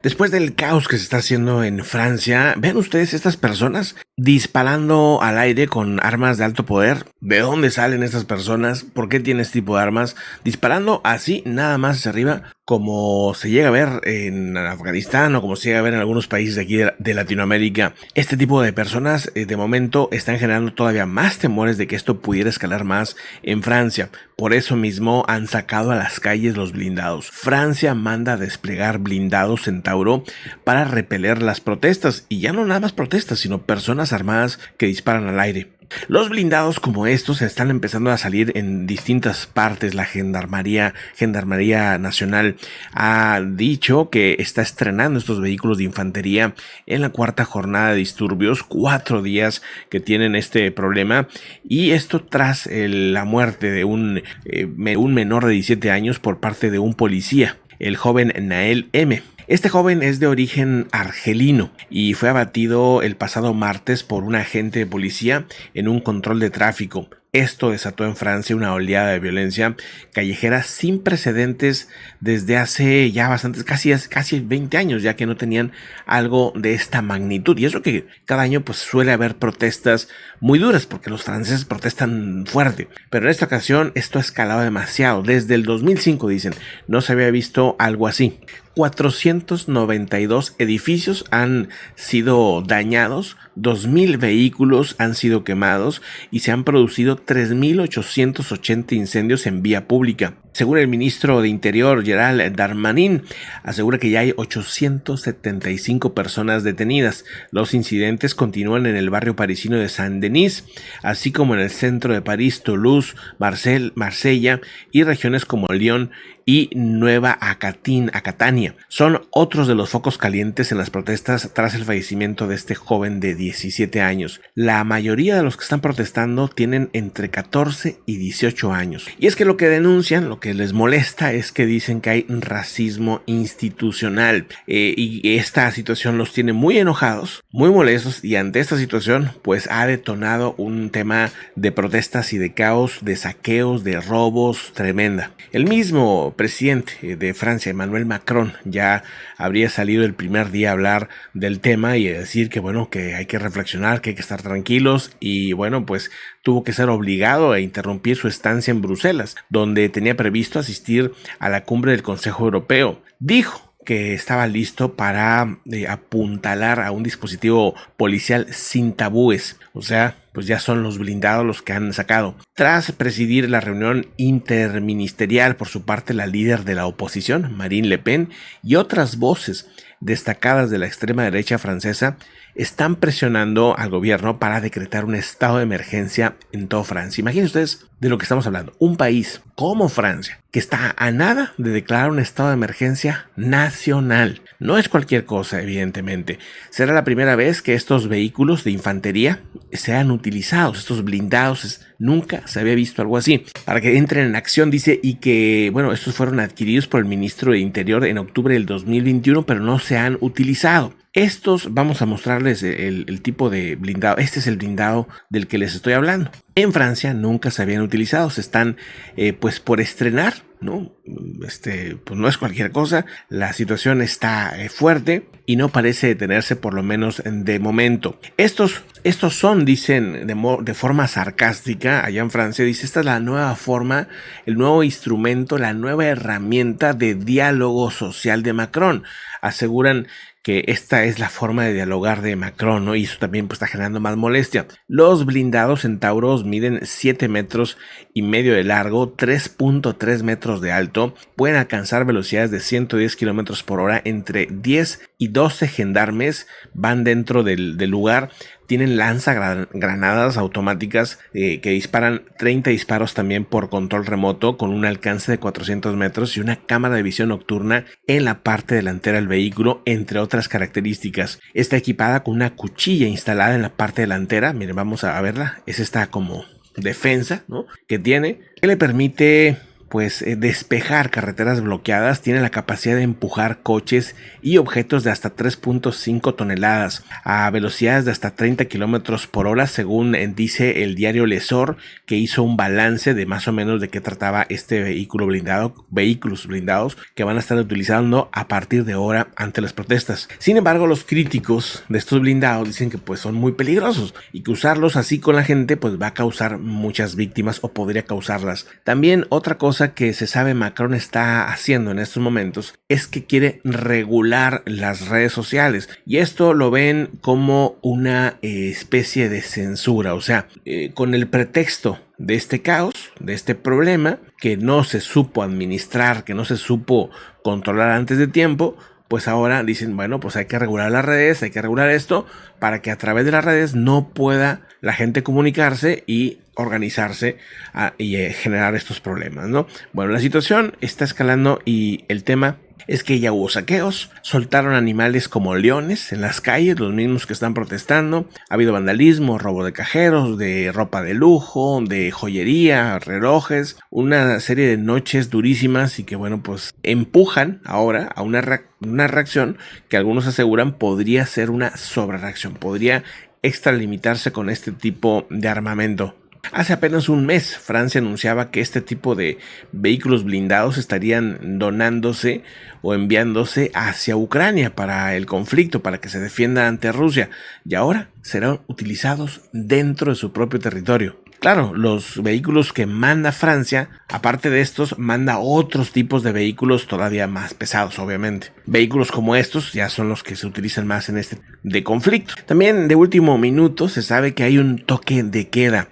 Después del caos que se está haciendo en Francia, ¿ven ustedes estas personas disparando al aire con armas de alto poder? ¿De dónde salen estas personas? ¿Por qué tienen este tipo de armas? Disparando así, nada más hacia arriba, como se llega a ver en Afganistán o como se llega a ver en algunos países de aquí de Latinoamérica. Este tipo de personas de momento están generando todavía más temores de que esto pudiera escalar más en Francia. Por eso mismo han sacado a las calles los blindados. Francia manda a desplegar blindados Centauro para repeler las protestas, y ya no nada más protestas, sino personas armadas que disparan al aire. Los blindados como estos están empezando a salir en distintas partes. La Gendarmería Nacional ha dicho que está estrenando estos vehículos de infantería en la cuarta jornada de disturbios, 4 días que tienen este problema, y esto tras la muerte de un menor de 17 años por parte de un policía, el joven Nael M. Este joven es de origen argelino y fue abatido el pasado martes por un agente de policía en un control de tráfico. Esto desató en Francia una oleada de violencia callejera sin precedentes desde hace ya bastantes, casi 20 años, ya que no tenían algo de esta magnitud. Y eso que cada año pues suele haber protestas muy duras, porque los franceses protestan fuerte. Pero en esta ocasión esto ha escalado demasiado. Desde el 2005, dicen, no se había visto algo así. 492 edificios han sido dañados, 2.000 vehículos han sido quemados y se han producido 3.880 incendios en vía pública. Según el ministro de Interior, Gerald Darmanin, asegura que ya hay 875 personas detenidas. Los incidentes continúan en el barrio parisino de Saint-Denis, así como en el centro de París, Toulouse, Marsella y regiones como Lyon y Nueva Acatania. Son otros de los focos calientes en las protestas tras el fallecimiento de este joven de 17 años. La mayoría de los que están protestando tienen entre 14 y 18 años. Y es que lo que denuncian, lo que les molesta, es que dicen que hay racismo institucional, y esta situación los tiene muy enojados, muy molestos, y ante esta situación pues ha detonado un tema de protestas y de caos, de saqueos, de robos tremenda. El mismo presidente de Francia, Emmanuel Macron, ya habría salido el primer día a hablar del tema y a decir que bueno, que hay que reflexionar, que hay que estar tranquilos, y bueno, pues tuvo que ser obligado a interrumpir su estancia en Bruselas, donde tenía previsto asistir a la cumbre del Consejo Europeo. Dijo que estaba listo para apuntalar a un dispositivo policial sin tabúes. O sea, pues ya son los blindados los que han sacado. Tras presidir la reunión interministerial, por su parte, la líder de la oposición, Marine Le Pen, y otras voces destacadas de la extrema derecha francesa están presionando al gobierno para decretar un estado de emergencia en toda Francia. Imagínense ustedes de lo que estamos hablando. Un país como Francia, que está a nada de declarar un estado de emergencia nacional. No es cualquier cosa, evidentemente. Será la primera vez que estos vehículos de infantería sean utilizados, estos blindados. Nunca se había visto algo así. Para que entren en acción, dice, y que, bueno, estos fueron adquiridos por el ministro de Interior en octubre del 2021, pero no se han utilizado. Estos, vamos a mostrarles el tipo de blindado. Este es el blindado del que les estoy hablando. En Francia nunca se habían utilizado, se están pues por estrenar, ¿no? Pues no es cualquier cosa, la situación está fuerte y no parece detenerse, por lo menos de momento. Estos son, dicen de forma sarcástica allá en Francia, dice, esta es la nueva forma, el nuevo instrumento, la nueva herramienta de diálogo social de Macron. Aseguran que esta es la forma de dialogar de Macron, ¿no? Y eso también pues está generando más molestia. Los blindados Centauros miden 7 metros y medio de largo, 3.3 metros de alto, pueden alcanzar velocidades de 110 kilómetros por hora. Entre 10 y 12 gendarmes van dentro del lugar. Tienen lanzagranadas automáticas que disparan 30 disparos también por control remoto, con un alcance de 400 metros y una cámara de visión nocturna en la parte delantera del vehículo, entre otras características. Está equipada con una cuchilla instalada en la parte delantera. Miren, vamos a verla. Es esta como defensa, ¿no?, que tiene, que le permite pues despejar carreteras bloqueadas, tiene la capacidad de empujar coches y objetos de hasta 3.5 toneladas a velocidades de hasta 30 kilómetros por hora, según dice el diario L'Essor, que hizo un balance de más o menos de qué trataba este vehículos blindados que van a estar utilizando a partir de ahora ante las protestas. Sin embargo, los críticos de estos blindados dicen que pues son muy peligrosos y que usarlos así con la gente pues va a causar muchas víctimas o podría causarlas. También otra cosa que se sabe Macron está haciendo en estos momentos es que quiere regular las redes sociales, y esto lo ven como una especie de censura, o sea, con el pretexto de este caos, de este problema que no se supo administrar, que no se supo controlar antes de tiempo, pues ahora dicen, bueno, pues hay que regular las redes, hay que regular esto para que a través de las redes no pueda la gente comunicarse y organizarse y generar estos problemas, ¿no? Bueno, la situación está escalando y el tema es que ya hubo saqueos, soltaron animales como leones en las calles, los mismos que están protestando, ha habido vandalismo, robo de cajeros, de ropa de lujo, de joyería, relojes, una serie de noches durísimas y que bueno, pues empujan ahora a una reacción que algunos aseguran podría ser una sobrereacción, podría extralimitarse con este tipo de armamento. Hace apenas un mes, Francia anunciaba que este tipo de vehículos blindados estarían donándose o enviándose hacia Ucrania para el conflicto, para que se defienda ante Rusia, y ahora serán utilizados dentro de su propio territorio. Claro, los vehículos que manda Francia, aparte de estos, manda otros tipos de vehículos todavía más pesados, obviamente. Vehículos como estos ya son los que se utilizan más en este de conflicto. También de último minuto se sabe que hay un toque de queda.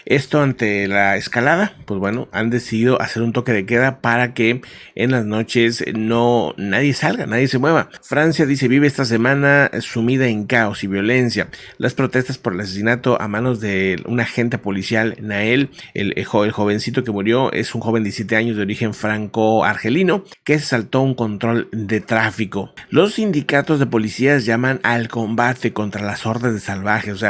Esto ante la escalada, pues bueno, han decidido hacer un toque de queda para que en las noches nadie salga, nadie se mueva. Francia dice vive esta semana sumida en caos y violencia. Las protestas por el asesinato a manos de un agente policial, Nael, el jovencito que murió, es un joven de 17 años de origen franco-argelino que se saltó un control de tráfico. Los sindicatos de policías llaman al combate contra las hordas de salvajes,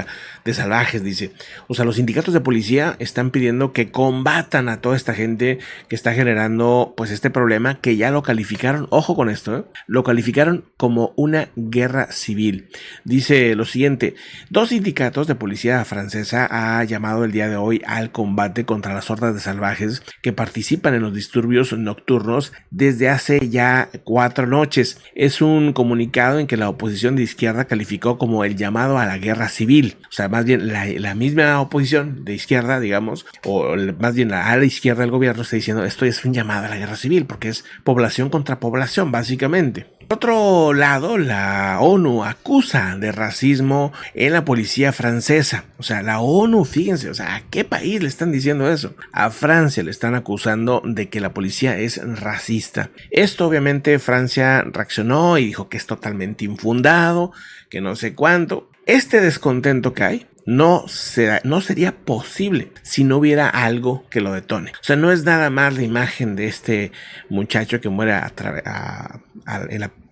los sindicatos de policía están pidiendo que combatan a toda esta gente que está generando pues este problema, que ya lo calificaron, ojo con esto, lo calificaron como una guerra civil. Dice lo siguiente: 2 sindicatos de policía francesa ha llamado el día de hoy al combate contra las hordas de salvajes que participan en los disturbios nocturnos desde hace ya 4 noches. Es un comunicado en que la oposición de izquierda calificó como el llamado a la guerra civil, o sea, más bien la misma oposición de izquierda, digamos, o más bien a la izquierda del gobierno está diciendo esto es un llamado a la guerra civil porque es población contra población, básicamente. Por otro lado, la ONU acusa de racismo en la policía francesa. O sea, la ONU, fíjense, o sea, ¿a qué país le están diciendo eso? A Francia le están acusando de que la policía es racista. Esto obviamente Francia reaccionó y dijo que es totalmente infundado, que no sé cuánto. Este descontento que hay no sería posible si no hubiera algo que lo detone. O sea, no es nada más la imagen de este muchacho que muere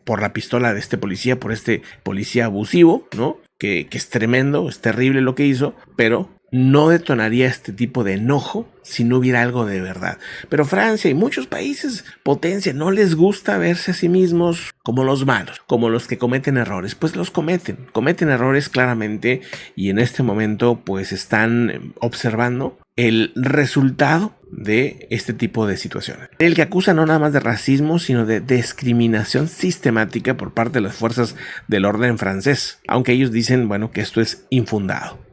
por la pistola de este policía, por este policía abusivo, ¿no? Que es tremendo, es terrible lo que hizo, pero no detonaría este tipo de enojo si no hubiera algo de verdad. Pero Francia y muchos países potencia no les gusta verse a sí mismos como los malos, como los que cometen errores. Pues los cometen errores claramente, y en este momento pues están observando el resultado de este tipo de situaciones. El que acusa no nada más de racismo, sino de discriminación sistemática por parte de las fuerzas del orden francés, aunque ellos dicen, bueno, que esto es infundado.